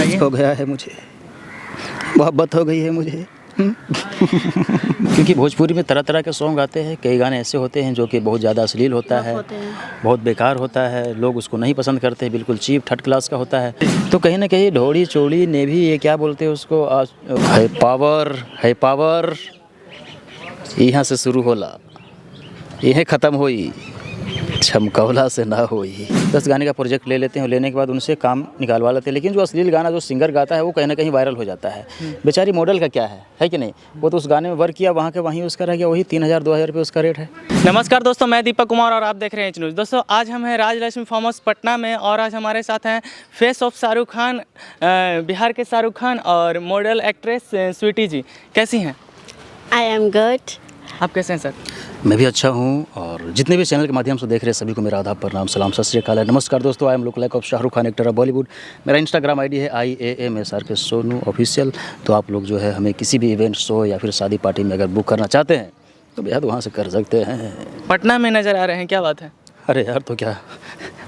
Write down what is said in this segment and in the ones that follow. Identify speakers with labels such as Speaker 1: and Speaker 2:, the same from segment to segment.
Speaker 1: बताइए।
Speaker 2: हो गया है मुझे, मोहब्बत हो गई है मुझे। क्योंकि भोजपुरी में तरह तरह के सॉन्ग आते हैं, कई गाने ऐसे होते हैं जो कि बहुत ज़्यादा अश्लील होता है, बहुत बेकार होता है, लोग उसको नहीं पसंद करते, बिल्कुल चीप थर्ड क्लास का होता है। तो कहीं ना कहीं ढोड़ी चोड़ी ने भी ये क्या बोलते हैं उसको, है पावर यहाँ से शुरू होला, यह ख़त्म हुई छमकौला से ना होई। 10 गाने का प्रोजेक्ट ले लेते हैं और लेने के बाद उनसे काम निकालवा लेते हैं, लेकिन जो अश्लील गाना जो सिंगर गाता है वो कहीं ना कहीं वायरल हो जाता है। बेचारी मॉडल का क्या है कि नहीं, वो तो उस गाने में वर्क किया, वहाँ के वहीं उसका रह गया, वही 3,000-2,000 रुपये उसका रेट है।
Speaker 1: नमस्कार दोस्तों, मैं दीपक कुमार और आप देख रहे हैं एच न्यूज़। दोस्तों आज हम हैं राजलक्ष्मी फार्म हाउस पटना में और आज हमारे साथ हैं फेस ऑफ शाहरुख खान, बिहार के शाहरुख खान और मॉडल एक्ट्रेस स्वीटी जी। कैसी हैं?
Speaker 3: I am good.
Speaker 1: आप कैसे हैं सर?
Speaker 2: मैं भी अच्छा हूँ और जितने भी चैनल के माध्यम से देख रहे हैं सभी को मेरा आदाब, प्रणाम, सलाम, सत श्री अकाल। नमस्कार दोस्तों, I am look like of Shahrukh Khan, actor of Bollywood. मेरा इंस्टाग्राम आईडी है IAMSRK सोनू ऑफिशियल। तो आप लोग जो है हमें किसी भी इवेंट, शो या फिर शादी पार्टी में अगर बुक करना चाहते हैं तो बेहद वहाँ से कर सकते हैं।
Speaker 1: पटना में नज़र आ रहे हैं, क्या बात है?
Speaker 2: अरे यार, तो क्या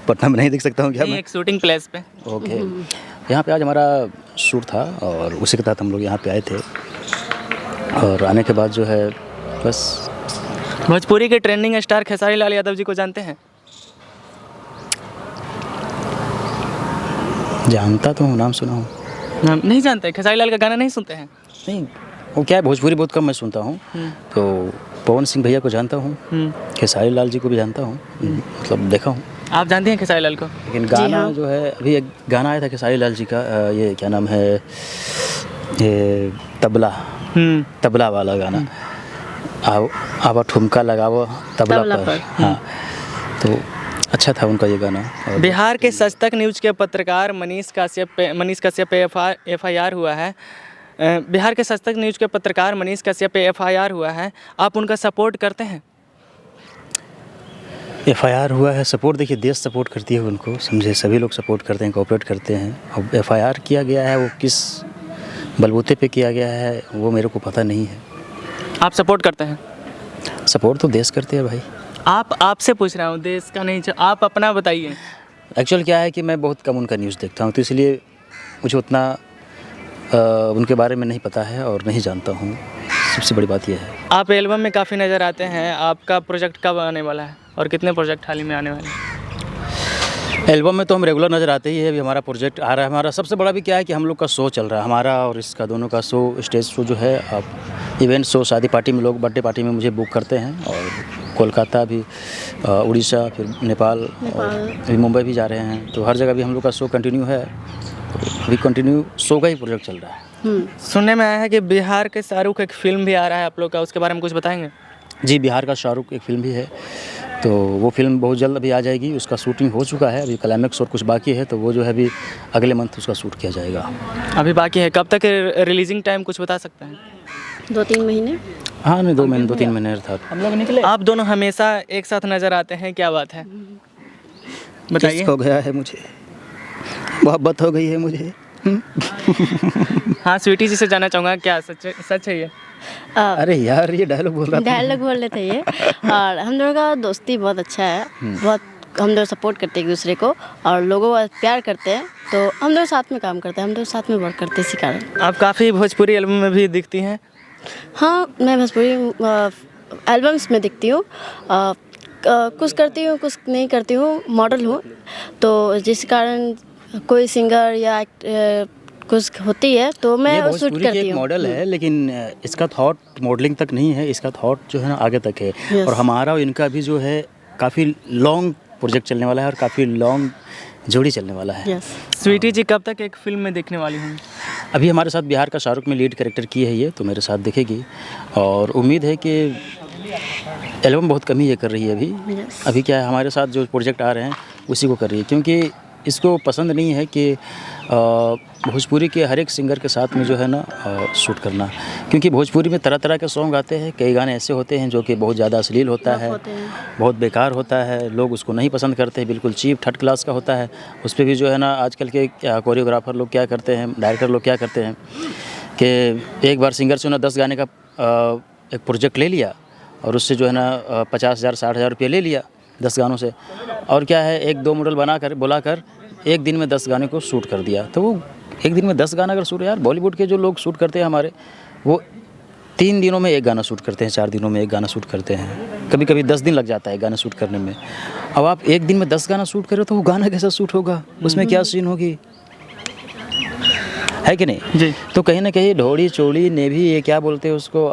Speaker 2: पटना में नहीं दिख सकता हूँ क्या मैं?
Speaker 1: एक शूटिंग प्लेस पे।
Speaker 2: ओके, यहाँ पे आज हमारा शूट था और उसी के तहत हम लोग यहाँ पे आए थे। और आने के बाद जो है बस।
Speaker 1: भोजपुरी के ट्रेंडिंग स्टार खेसारी लाल यादव जी को जानते हैं?
Speaker 2: जानता तो हूँ, नाम सुना हूँ।
Speaker 1: नाम नहीं जानते? खेसारी लाल का गाना नहीं सुनते हैं?
Speaker 2: नहीं, वो क्या है, भोजपुरी बहुत कम मैं सुनता हूँ। तो पवन सिंह भैया को जानता हूँ, खेसारी लाल जी को भी जानता हूँ, मतलब देखा हूँ।
Speaker 1: आप जानते हैं खेसारी लाल को?
Speaker 2: लेकिन गाना जो है, अभी एक गाना आया था खेसारी लाल जी का, ये क्या नाम है, ये तबला वाला गाना, आवा ठुमका लगावो तबला पर। हाँ, तो अच्छा था उनका ये गाना।
Speaker 1: बिहार के सच तक न्यूज़ के पत्रकार मनीष कश्यप पे FIR हुआ है। बिहार के सच तक न्यूज़ के पत्रकार मनीष कश्यप पे FIR हुआ है, आप उनका सपोर्ट करते हैं?
Speaker 2: FIR हुआ है, सपोर्ट देखिए देश सपोर्ट करती है उनको, समझे, सभी लोग सपोर्ट करते हैं, कोऑपरेट करते हैं। अब FIR किया गया है, वो किस बलबूते पे किया गया है वो मेरे को पता नहीं है।
Speaker 1: आप सपोर्ट करते हैं?
Speaker 2: सपोर्ट तो देश करते हैं भाई।
Speaker 1: आपसे पूछ रहा हूँ, देश का नहीं, आप अपना बताइए।
Speaker 2: एक्चुअल क्या है कि मैं बहुत कम उनका न्यूज़ देखता हूँ, तो इसलिए मुझे उतना उनके बारे में नहीं पता है और नहीं जानता हूँ, सबसे बड़ी बात यह है।
Speaker 1: आप एल्बम में काफ़ी नज़र आते हैं, आपका प्रोजेक्ट कब आने वाला है और कितने प्रोजेक्ट हाल ही में आने वाले हैं?
Speaker 2: एल्बम में तो हम रेगुलर नज़र आते ही है, अभी हमारा प्रोजेक्ट आ रहा है। हमारा सबसे बड़ा भी क्या है कि हम लोग का शो चल रहा है, हमारा और इसका दोनों का शो, स्टेज शो जो है। अब इवेंट शो, शादी पार्टी में लोग, बर्थडे पार्टी में मुझे बुक करते हैं, और कोलकाता भी, उड़ीसा, फिर नेपाल और अभी मुंबई भी जा रहे हैं। तो हर जगह भी हम लोग का शो कंटिन्यू है, अभी कंटिन्यू शो का ही प्रोजेक्ट चल रहा है।
Speaker 1: सुनने में आया है कि बिहार के शाहरुख एक फ़िल्म भी आ रहा है आप लोग का, उसके बारे में कुछ बताएंगे?
Speaker 2: जी, बिहार का शाहरुख एक फ़िल्म भी है, तो वो फिल्म बहुत जल्द अभी आ जाएगी। उसका शूटिंग हो चुका है, अभी क्लाइमेक्स और कुछ बाकी है, तो वो जो है अभी अगले मंथ उसका शूट किया जाएगा।
Speaker 1: अभी बाकी है, कब तक रिलीजिंग टाइम कुछ बता सकते हैं?
Speaker 3: 2-3 महीने।
Speaker 2: हाँ, नहीं 2-3 महीने था।
Speaker 1: हम लोग निकले। आप दोनों हमेशा एक साथ नज़र आते हैं, क्या बात है बताइए।
Speaker 2: हो गया है मुझे, मोहब्बत हो गई है मुझे।
Speaker 1: हाँ, स्वीटी जी से जानना चाहूँगा, क्या सच है ये?
Speaker 2: अरे यार, ये डायलॉग बोल रहा था।
Speaker 3: डायलॉग बोल रहे थे ये। और हम दोनों का दोस्ती बहुत अच्छा है, बहुत हम दोनों सपोर्ट करते हैं एक दूसरे को और लोगों को प्यार करते हैं, तो हम दोनों साथ में काम करते हैं, हम दोनों साथ में वर्क करते हैं, इसी कारण।
Speaker 1: आप काफ़ी भोजपुरी एल्बम में भी दिखती हैं?
Speaker 3: हाँ, मैं भोजपुरी एल्बम्स में दिखती हूँ, कुछ करती हूँ, कुछ नहीं करती हूँ, मॉडल हूँ, तो जिस कारण कोई सिंगर या कुछ होती है तो मैं शूट करती हूँ।
Speaker 2: एक मॉडल है, लेकिन इसका थॉट मॉडलिंग तक नहीं है, इसका थॉट जो है ना आगे तक है। और हमारा और इनका भी जो है काफ़ी लॉन्ग प्रोजेक्ट चलने वाला है और काफ़ी लॉन्ग जोड़ी चलने वाला है।
Speaker 1: स्वीटी जी कब तक एक फिल्म में देखने वाली हूँ?
Speaker 2: अभी हमारे साथ बिहार का शाहरुख में लीड कैरेक्टर की है ये, तो मेरे साथ दिखेगी और उम्मीद है कि एल्बम बहुत कम ही ये कर रही है अभी क्या है, हमारे साथ जो प्रोजेक्ट आ रहे हैं उसी को कर रही है, क्योंकि इसको पसंद नहीं है कि भोजपुरी के हर एक सिंगर के साथ में जो है ना शूट करना, क्योंकि भोजपुरी में तरह तरह के सॉन्ग आते हैं, कई गाने ऐसे होते हैं जो कि बहुत ज़्यादा अश्लील होता है, बहुत बेकार होता है, लोग उसको नहीं पसंद करते, बिल्कुल चीप थर्ड क्लास का होता है। उस पर भी जो है ना आजकल के कोरियोग्राफर लोग क्या करते हैं, डायरेक्टर लोग क्या करते हैं कि एक बार सिंगर से ना 10 गाने का एक प्रोजेक्ट ले लिया और उससे जो है ना 50,000 60,000 रुपये ले लिया 10 गानों से, और क्या है 1-2 मॉडल बनाकर बुलाकर एक दिन में 10 गाने को शूट कर दिया। तो वो एक दिन में 10 गाना अगर शूट, यार बॉलीवुड के जो लोग शूट करते हैं हमारे, वो 3 दिनों में एक गाना शूट करते हैं, 4 दिनों में एक गाना शूट करते हैं, कभी कभी 10 दिन लग जाता है गाना शूट करने में। अब आप एक दिन में 10 गाना शूट करो तो वो गाना कैसा शूट होगा, उसमें क्या सीन होगी, है कि नहीं
Speaker 1: जी।
Speaker 2: तो कहीं ना कहीं ढोड़ी चोली ने भी, ये क्या बोलते हैं उसको,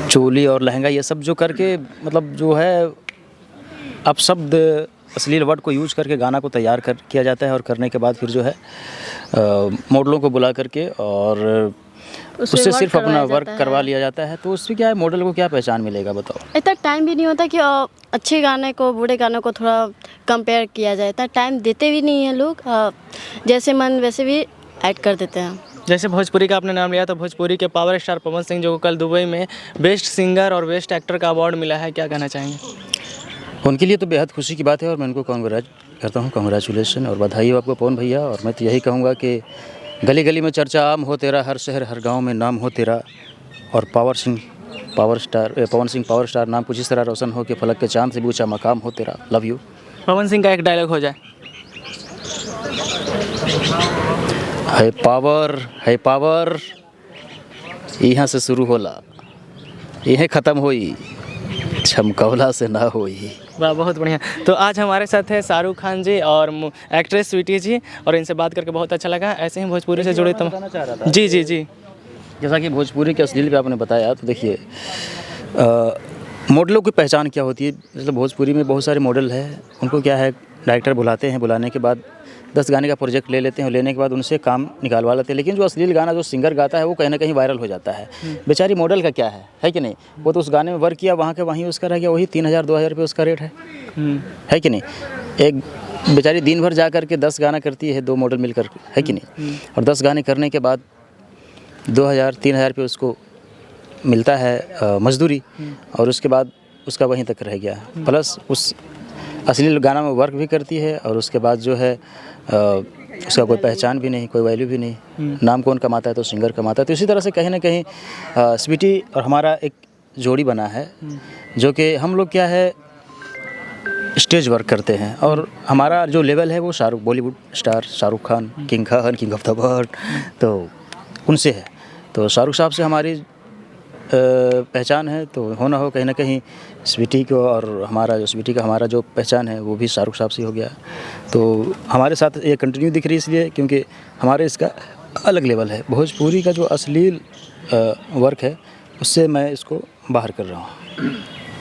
Speaker 2: चोली और लहंगा ये सब जो करके, मतलब जो है अब शब्द अश्लील वर्ड को यूज करके गाना को तैयार किया जाता है, और करने के बाद फिर जो है मॉडलों को बुला करके और उससे सिर्फ अपना वर्क करवा लिया जाता है। तो उससे क्या है, मॉडल को क्या पहचान मिलेगा बताओ।
Speaker 3: इतना टाइम भी नहीं होता कि अच्छे गाने को बुरे गानों को थोड़ा कंपेयर किया जाए, इतना टाइम देते भी नहीं हैं लोग, जैसे मन वैसे भी ऐड कर देते हैं।
Speaker 1: जैसे भोजपुरी का आपने नाम लिया, तो भोजपुरी के पावर स्टार पवन सिंह जो कल दुबई में बेस्ट सिंगर और बेस्ट एक्टर का अवार्ड मिला है, क्या कहना चाहेंगे?
Speaker 2: उनके लिए तो बेहद खुशी की बात है और मैं उनको कांग्रेट करता हूँ, कांग्रेचुलेसन और बधाई हो आपको पवन भैया। और मैं तो यही कहूँगा कि गली गली में चर्चा आम हो तेरा, हर शहर हर गांव में नाम हो तेरा, और पवन सिंह पावर स्टार नाम कुछ इस तरह रोशन हो कि फलक के चांद से भी ऊंचा मकाम हो तेरा। Love you.
Speaker 1: पवन सिंह का एक डायलॉग हो जाए।
Speaker 2: है पावर यहाँ से शुरू होला, यह ख़त्म होई, चमकौला से ना होई।
Speaker 1: वाह, बहुत बढ़िया। तो आज हमारे साथ है शाहरुख खान जी और एक्ट्रेस स्वीटी जी, और इनसे बात करके बहुत अच्छा लगा। ऐसे ही भोजपुरी से जुड़े
Speaker 2: बताना चाह रहा था।
Speaker 1: जी जी जी।
Speaker 2: जैसा कि भोजपुरी के अश्लील पे आपने बताया, तो देखिए मॉडलों की पहचान क्या होती है। मतलब भोजपुरी में बहुत सारे मॉडल हैं, उनको क्या है, डायरेक्टर बुलाते हैं, बुलाने के बाद 10 गाने का प्रोजेक्ट ले लेते हैं, और लेने के बाद उनसे काम निकालवा लेते हैं। लेकिन जो अश्लील गाना जो सिंगर गाता है वो कहीं ना कहीं वायरल हो जाता है। बेचारी मॉडल का क्या है कि नहीं, वो तो उस गाने में वर्क किया, वहाँ के वहीं उसका रह गया, वही 3000-2000 रुपये उसका रेट है कि नहीं। एक बेचारी दिन भर जा कर के 10 गाना करती है, 2 मॉडल मिलकर, है कि नहीं, और 10 गाने करने के बाद 2000-3000 रुपये उसको मिलता है मजदूरी, और उसके बाद उसका वहीं तक रह गया। प्लस उस अश्लील गाना में वर्क भी करती है, और उसके बाद जो है उसका कोई पहचान भी नहीं, कोई वैल्यू भी नहीं। नाम कौन कमाता है, तो सिंगर कमाता है। तो इसी तरह से कहीं ना कहीं स्वीटी और हमारा एक जोड़ी बना है, जो कि हम लोग क्या है, स्टेज वर्क करते हैं, और हमारा जो लेवल है वो Bollywood star Shahrukh Khan, king of the world, तो उनसे है। तो शाहरुख साहब से हमारी पहचान है, तो हो ना हो कहीं ना कहीं स्वीटी को, और स्वीटी का हमारा जो पहचान है वो भी शाहरुख साहब से हो गया। तो हमारे साथ ये कंटिन्यू दिख रही है इसलिए क्योंकि हमारे इसका अलग लेवल है। भोजपुरी का जो अश्लील वर्क है उससे मैं इसको बाहर कर रहा हूँ।